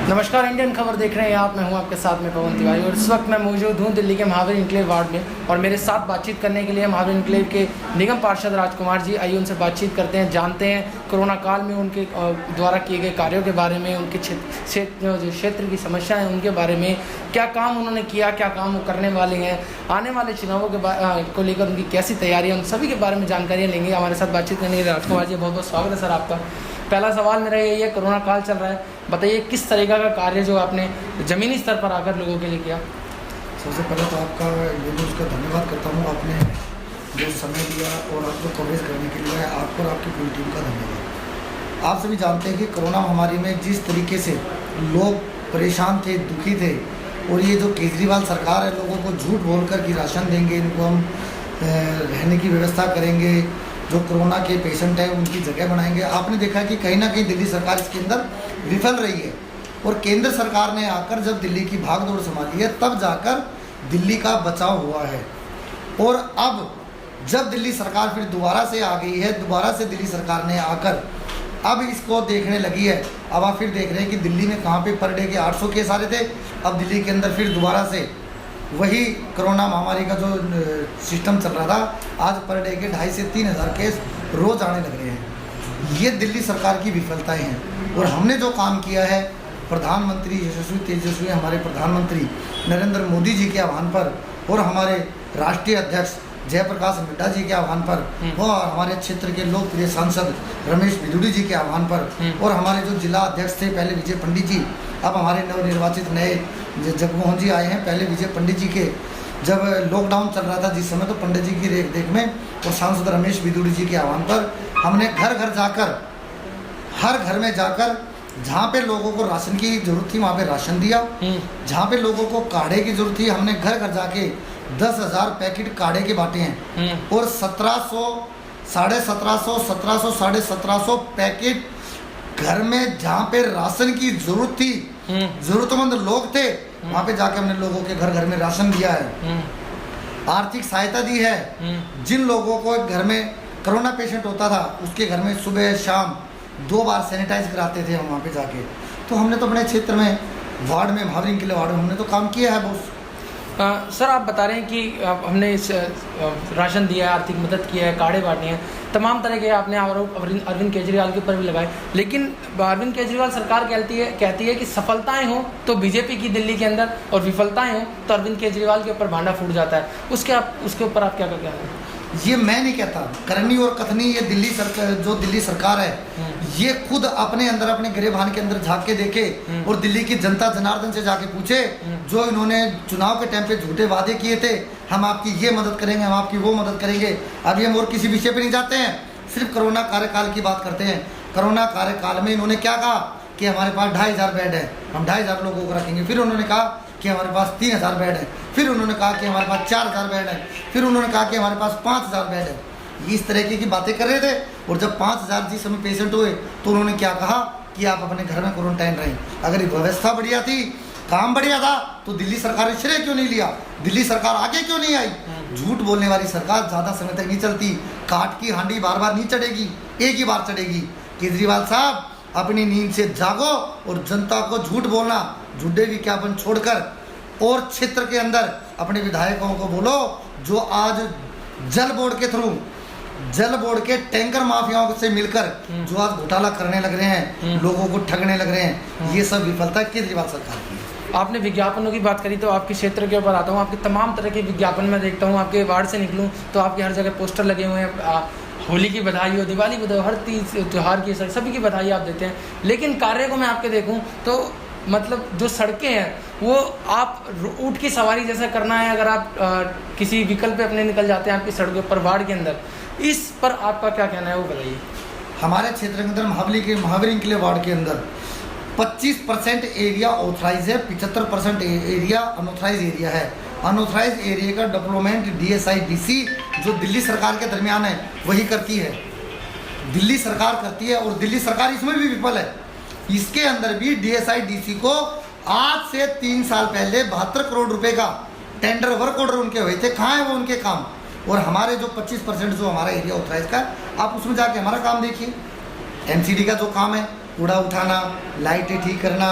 नमस्कार, इंडियन खबर देख रहे हैं आप। मैं हूं आपके साथ में पवन तिवारी और इस वक्त मैं मौजूद हूं दिल्ली के महावीर इंक्लेव वार्ड में और मेरे साथ बातचीत करने के लिए महावीर इंक्लेव के निगम पार्षद राजकुमार जी। आइए उनसे बातचीत करते हैं, जानते हैं कोरोना काल में उनके द्वारा किए गए कार्यों के बारे में, उनके क्षेत्र की समस्याएं हैं उनके बारे में, क्या काम उन्होंने किया, क्या काम वो करने वाले हैं, आने वाले चुनावों के को लेकर उनकी कैसी तैयारी है, उन सभी के बारे में जानकारियाँ लेंगे। हमारे साथ बातचीत करने के लिए राजकुमार जी बहुत बहुत स्वागत है सर आपका। पहला सवाल मेरा यही है, कोरोना काल चल रहा है, बताइए किस तरीका का कार्य जो आपने ज़मीनी स्तर पर आकर लोगों के लिए किया। सबसे पहले तो आपका ये न्यूज़ का धन्यवाद करता हूँ, आपने जो समय दिया और आपको कवरेज करने के लिए आपको और आपकी पूरी टीम का धन्यवाद। आप सभी जानते हैं कि कोरोना महामारी में जिस तरीके से लोग परेशान थे, दुखी थे, और ये जो केजरीवाल सरकार है लोगों को झूठ बोलकर कि राशन देंगे, इनको हम रहने की व्यवस्था करेंगे, जो कोरोना के पेशेंट हैं उनकी जगह बनाएंगे। आपने देखा कि कहीं ना कहीं दिल्ली सरकार इसके अंदर विफल रही है और केंद्र सरकार ने आकर जब दिल्ली की भागदौड़ संभाली है तब जाकर दिल्ली का बचाव हुआ है। और अब जब दिल्ली सरकार फिर दोबारा से आ गई है, दोबारा से दिल्ली सरकार ने आकर अब इसको देखने लगी है। अब आप फिर देख रहे हैं कि दिल्ली में कहाँ पे पर डे के 800 केस आ रहे थे, अब दिल्ली के अंदर फिर दोबारा से वही कोरोना महामारी का जो सिस्टम चल रहा था, आज पर डे के 2,500 से 3,000 केस रोज़ आने लग रहे हैं। ये दिल्ली सरकार की विफलताएं हैं। और हमने जो काम किया है, प्रधानमंत्री यशस्वी तेजस्वी हमारे प्रधानमंत्री नरेंद्र मोदी जी के आह्वान पर और हमारे राष्ट्रीय अध्यक्ष जयप्रकाश नड्डा जी के आह्वान पर और हमारे क्षेत्र के लोकप्रिय सांसद रमेश बिधूड़ी जी के आह्वान पर और हमारे जो जिला अध्यक्ष थे पहले विजय पंडित जी, अब हमारे नवनिर्वाचित नए जगमोहन जी आए हैं। पहले विजय पंडित जी के जब लॉकडाउन चल रहा था जिस समय, तो पंडित जी की रेख देख में और सांसद रमेश बिधूड़ी जी के आह्वान पर हमने घर घर जाकर, हर घर में जाकर जहाँ पे लोगों को राशन की जरूरत थी वहाँ पे राशन दिया, जहाँ पे लोगों को काढ़े की जरूरत थी हमने घर घर जाके 10,000 पैकेट काढ़े के बांटे हैं और 1,700, 1,750, 1,700, 1,750 पैकेट घर में जहाँ पे राशन की जरूरत थी, जरूरतमंद लोग थे, वहाँ पे जाके हमने लोगों के घर घर में राशन दिया है। आर्थिक सहायता दी है। जिन लोगों को घर में कोरोना पेशेंट होता था उसके घर में सुबह शाम 2 बार सैनिटाइज कराते थे हम वहाँ पे जाके। तो हमने तो अपने क्षेत्र में वार्ड में, महावीर इंक्लेव वार्ड में हमने तो काम किया है बहुत। सर आप बता रहे हैं कि हमने इस राशन दिया है, आर्थिक मदद की है, काढ़े बांटे हैं, तमाम तरह के आपने आरोप अरविंद केजरीवाल के ऊपर भी लगाए, लेकिन अरविंद केजरीवाल सरकार कहती है कि सफलताएं हो तो बीजेपी की दिल्ली के अंदर और विफलताएं हो तो अरविंद केजरीवाल के ऊपर भांडा फूट जाता है। उसके ऊपर आप क्या कहते हैं? ये मैं नहीं कहता, करनी और कथनी ये दिल्ली सरकार, जो दिल्ली सरकार है ये खुद अपने अंदर, अपने गिरेबान के अंदर झांक के देखे और दिल्ली की जनता जनार्दन से जाके पूछे, जो इन्होंने चुनाव के टाइम पे झूठे वादे किए थे, हम आपकी ये मदद करेंगे, हम आपकी वो मदद करेंगे। अभी हम और किसी विषय पे नहीं जाते हैं, सिर्फ कोरोना कार्यकाल की बात करते हैं। कोरोना कार्यकाल में इन्होंने क्या कहा कि हमारे पास 2,500 बेड है, हम 2,500 लोगों को रखेंगे। फिर उन्होंने कहा कि हमारे पास 3,000 बेड है, फिर उन्होंने कहा कि हमारे पास 4,000 बेड है, फिर उन्होंने कहा कि हमारे पास 5,000 बेड है। ये इस तरीके की बातें कर रहे थे। और जब 5,000 जिस समय पेशेंट हुए तो उन्होंने क्या कहा कि आप अपने घर में क्वारंटाइन रहें। अगर व्यवस्था बढ़िया थी, काम बढ़िया था, तो दिल्ली सरकार ने श्रेय क्यों नहीं लिया? दिल्ली सरकार आगे क्यों नहीं आई? झूठ बोलने वाली सरकार ज़्यादा समय तक नहीं चलती। काट की हांडी बार बार नहीं चढ़ेगी, एक ही बार चढ़ेगी। केजरीवाल साहब अपनी नींद से जागो और जनता को झूठ बोलना, झूठे विज्ञापन छोड़कर और क्षेत्र के अंदर अपने विधायकों को बोलो जो आज जल बोर्ड के थ्रू, जल बोर्ड के टैंकर माफियाओं से मिलकर जो आज घोटाला करने लग रहे हैं, लोगों को ठगने लग रहे हैं, ये सब विफलता केजरीवाल सरकार की। आपने विज्ञापनों की बात करी तो आपके क्षेत्र के ऊपर आता हूँ। आपके तमाम तरह के विज्ञापन में देखता हूँ, आपके वार्ड से निकलूँ तो आपके हर जगह पोस्टर लगे हुए हैं, होली की बधाई हो, दिवाली बधाई हो, हर तीज त्यौहार की सभी की बधाई आप देते हैं। लेकिन कार्य को मैं आपके देखूँ तो मतलब जो सड़कें हैं वो आप ऊँट की सवारी जैसा करना है। अगर आप किसी विकल्प पे अपने निकल जाते हैं आपकी सड़कों पर, वार्ड के अंदर, इस पर आपका क्या कहना है वो बताइए। हमारे क्षेत्र के अंदर महावीर इंक्लेव वार्ड के अंदर 25% एरिया ऑथराइज है, 75% एरिया अनऑथराइज एरिया है। अनऑथराइज एरिया का डेवलपमेंट DSI DC जो दिल्ली सरकार के दरमियान है वही करती है, दिल्ली सरकार करती है। और दिल्ली सरकार इसमें भी विफल है। इसके अंदर भी DSI DC को आज से 3 साल पहले 72 करोड़ रुपए का टेंडर वर्क ऑर्डर उनके हुए थे। कहाँ है वो उनके काम? और हमारे जो 25% जो हमारा एरिया ऑथराइज का, आप उसमें जाके हमारा काम देखिए। MCD का जो काम है, कूड़ा उठाना, लाइटें ठीक करना,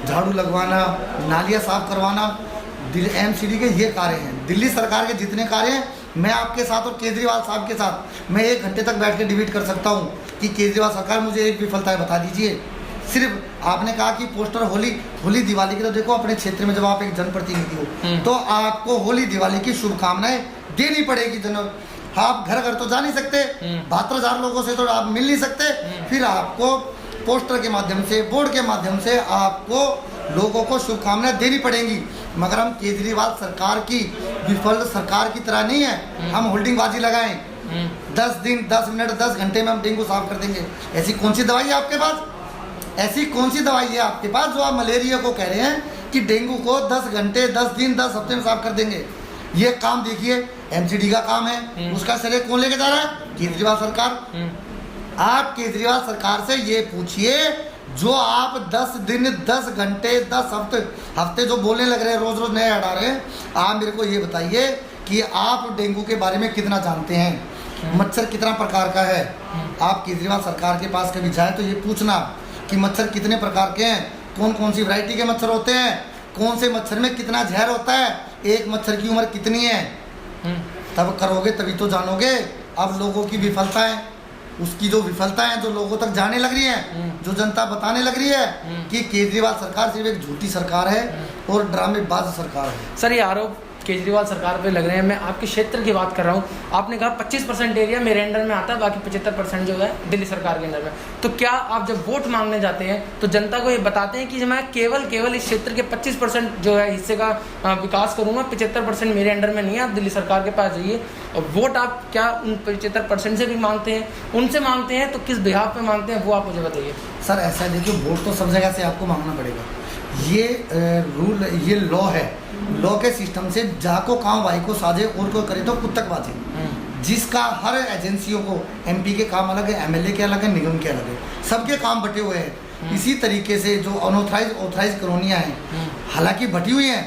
झाड़ू लगवाना, नालियाँ साफ करवाना, MCD के ये कार्य हैं। दिल्ली सरकार के जितने कार्य हैं मैं आपके साथ और केजरीवाल साहब के साथ मैं 1 घंटे तक बैठ के डिबेट कर सकता हूँ कि केजरीवाल सरकार मुझे एक विफलता है बता दीजिए। सिर्फ आपने कहा कि पोस्टर होली दिवाली की, तो देखो अपने क्षेत्र में जब आप एक जनप्रतिनिधि हो तो आपको होली दिवाली की शुभकामनाएं देनी पड़ेगी। आप घर घर तो जा नहीं सकते, 72,000 लोगों से तो आप मिल नहीं सकते, फिर आपको पोस्टर के माध्यम से, बोर्ड के माध्यम से आपको लोगों को शुभकामनाएं देनी पड़ेंगी। मगर हम केजरीवाल सरकार की विफल सरकार की तरह नहीं है हम होल्डिंगबाजी लगाएं 10 दिन 10 मिनट 10 घंटे में हम डेंगू साफ कर देंगे। ऐसी कौन सी दवाई है आपके पास? ऐसी कौन सी दवाई है आपके पास जो आप मलेरिया को कह रहे हैं कि डेंगू को 10 घंटे 10 दिन 10 हफ्ते में साफ कर देंगे? ये काम देखिए MCD का काम है, उसका श्रेय कौन लेके जा रहा है? केजरीवाल सरकार। आप केजरीवाल सरकार से ये पूछिए जो आप 10 दिन 10 घंटे 10 हफ्ते जो बोलने लग रहे हैं, रोज रोज नए हटा रहे हैं, आप मेरे को ये बताइए कि आप डेंगू के बारे में कितना जानते हैं, मच्छर कितना प्रकार का है? आप केजरीवाल सरकार के पास कभी जाए तो ये पूछना कि मच्छर कितने प्रकार के हैं, कौन कौन सी वैरायटी के मच्छर होते हैं, कौन से मच्छर में कितना जहर होता है, एक मच्छर की उम्र कितनी है, तब करोगे तभी तो जानोगे। अब लोगों की विफलताएं, उसकी जो विफलताएं जो लोगों तक जाने लग रही है, जो जनता बताने लग रही है कि केजरीवाल सरकार सिर्फ एक झूठी सरकार है और ड्रामेबाज सरकार है। सर ये आरोप केजरीवाल सरकार पे लग रहे हैं। मैं आपके क्षेत्र की बात कर रहा हूँ। आपने कहा 25% एरिया मेरे अंडर में आता है, बाकी 75% जो है दिल्ली सरकार के अंडर में। तो क्या आप जब वोट मांगने जाते हैं तो जनता को ये बताते हैं कि मैं केवल इस क्षेत्र के 25% जो है हिस्से का विकास करूँगा, 75% मेरे अंडर में नहीं है, आप दिल्ली सरकार के पास जाइए? और वोट आप क्या उन 75% से भी मांगते हैं? उनसे मांगते हैं तो किस बिहाफ पे मांगते हैं वो आप मुझे बताइए। सर ऐसा है, देखिए वोट तो सब जगह से आपको मांगना पड़ेगा। ये रूल, ये लॉ है। लॉ के सिस्टम से जाको काम वाई को साझे और को करे तो कुत्तक बाजे। जिसका हर एजेंसियों को MP के काम अलग है, MLA के अलग है, निगम के अलग है, सबके काम बटे हुए हैं। इसी तरीके से जो ऑथराइज कॉलोनियाँ हैं, हालांकि बटी हुई हैं,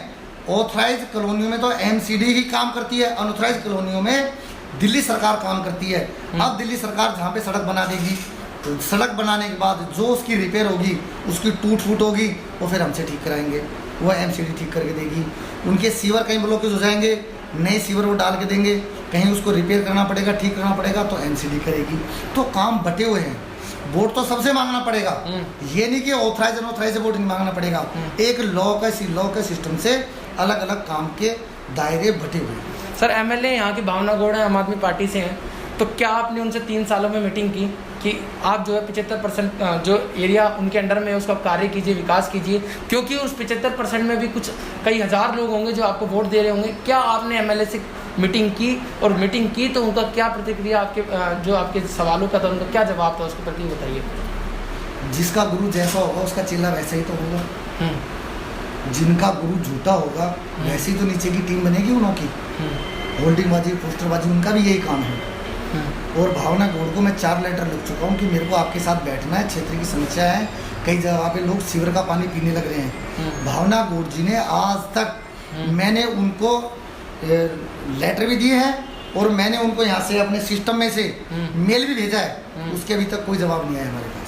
ऑथराइज कॉलोनियों में तो MCD ही काम करती है, अनऑथराइज कॉलोनियों में दिल्ली सरकार काम करती है। अब दिल्ली सरकार जहाँ पे सड़क बना देगी तो सड़क बनाने के बाद जो उसकी रिपेयर होगी, उसकी टूट फूट होगी, वो फिर हमसे ठीक कराएंगे, वो MCD ठीक करके देगी। उनके सीवर कहीं ब्लॉकेज हो जाएंगे, नए सीवर वो डाल के देंगे, कहीं उसको रिपेयर करना पड़ेगा, ठीक करना पड़ेगा तो MCD करेगी। तो काम बटे हुए हैं। वोट तो सबसे मांगना पड़ेगा, ये नहीं कि ऑथराइज अनऑथराइज वोट नहीं मांगना पड़ेगा। एक लॉ के सिस्टम से अलग अलग काम के दायरे बटे हुए हैं। सर MLA यहाँ की भावना गौड़ है, आम आदमी पार्टी से हैं, तो क्या आपने उनसे 3 सालों में मीटिंग की कि आप जो है 75% जो एरिया उनके अंडर में है उसका कार्य कीजिए, विकास कीजिए? क्योंकि उस 75% में भी कुछ कई हज़ार लोग होंगे जो आपको वोट दे रहे होंगे। क्या आपने MLA से मीटिंग की, और मीटिंग की तो उनका क्या प्रतिक्रिया, आपके जो आपके सवालों का था उनका क्या जवाब था, उसके प्रति बताइए। जिसका गुरु जैसा होगा उसका चेला वैसा ही तो होगा। जिनका गुरु झूठा होगा वैसी तो नीचे की टीम बनेगी उन्हों की। होल्डिंगबाजी, पोस्टरबाजी, उनका भी यही काम है। और भावना गौड़ को मैं 4 लेटर लिख चुका हूँ कि मेरे को आपके साथ बैठना है, क्षेत्र की समस्या है, कई जगह पे लोग सीवर का पानी पीने लग रहे हैं। भावना गौड़ जी ने आज तक, मैंने उनको लेटर भी दिए हैं और मैंने उनको यहाँ से अपने सिस्टम में से मेल भी भेजा है, उसके अभी तक कोई जवाब नहीं आया हमारे पास।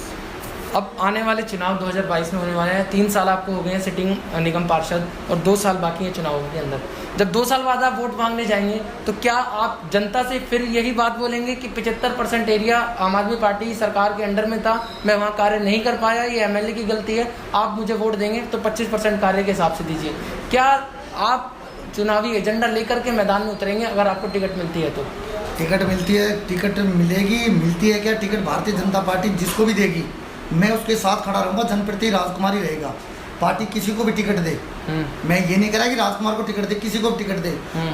अब आने वाले चुनाव 2022 में होने वाले हैं। 3 साल आपको हो गए हैं सिटिंग निगम पार्षद और 2 साल बाकी हैं चुनावों के अंदर। जब 2 साल बाद आप वोट मांगने जाएंगे तो क्या आप जनता से फिर यही बात बोलेंगे कि 75% एरिया आम आदमी पार्टी सरकार के अंडर में था, मैं वहाँ कार्य नहीं कर पाया, ये MLA की गलती है, आप मुझे वोट देंगे तो 25% कार्य के हिसाब से दीजिए? क्या आप चुनावी एजेंडा लेकर के मैदान में उतरेंगे अगर आपको टिकट मिलती है तो? टिकट मिलती है, टिकट मिलेगी, मिलती है क्या टिकट भारतीय जनता पार्टी जिसको भी देगी मैं उसके साथ खड़ा रहूँगा। जनप्रति राजकुमार ही रहेगा। पार्टी किसी को भी टिकट दे, मैं ये नहीं कह रहा कि राजकुमार को टिकट दे, किसी को भी टिकट दे,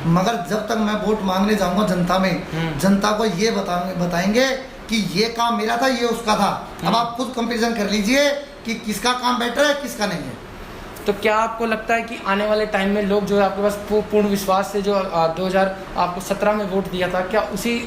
मगर जब तक मैं वोट मांगने जाऊंगा जनता में, जनता को ये बताएंगे कि ये काम मेरा था, ये उसका था। अब आप खुद कंपैरिजन कर लीजिए कि किसका काम बेटर है, किसका नहीं है। तो क्या आपको लगता है कि आने वाले टाइम में लोग जो है आपके पास पूर्ण विश्वास से जो 2017 में वोट दिया था, क्या उसी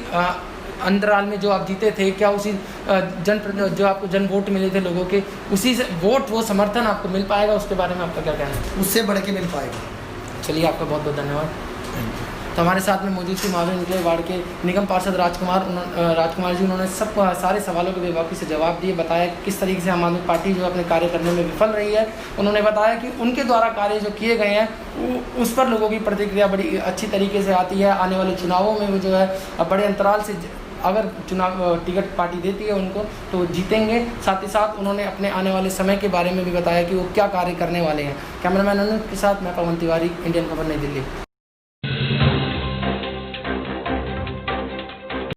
अंतराल में जो आप जीते थे, क्या उसी जो आपको जन वोट मिले थे लोगों के, उसी से वोट वो समर्थन आपको मिल पाएगा? उसके बारे में आपका क्या कहना है? उससे बढ़ के मिल पाएगा। चलिए, आपका बहुत बहुत धन्यवाद। Thank you. तो हमारे साथ में मौजूद थी महावीर एन्क्लेव वार्ड के निगम पार्षद राजकुमार जी। उन्होंने सब सारे सवालों के बेबाकी से जवाब दिए, बताया किस तरीके से आम आदमी पार्टी जो अपने कार्य करने में विफल रही है। उन्होंने बताया कि उनके द्वारा कार्य जो किए गए हैं उस पर लोगों की प्रतिक्रिया बड़ी अच्छी तरीके से आती है। आने वाले चुनावों में वो जो है बड़े अंतराल से अगर चुनाव टिकट पार्टी देती है उनको तो वो जीतेंगे। साथ ही साथ उन्होंने अपने आने वाले समय के बारे में भी बताया कि वो क्या कार्य करने वाले हैं। कैमरामैन अनुज के साथ मैं पवन तिवारी, इंडियन खबर, नई दिल्ली।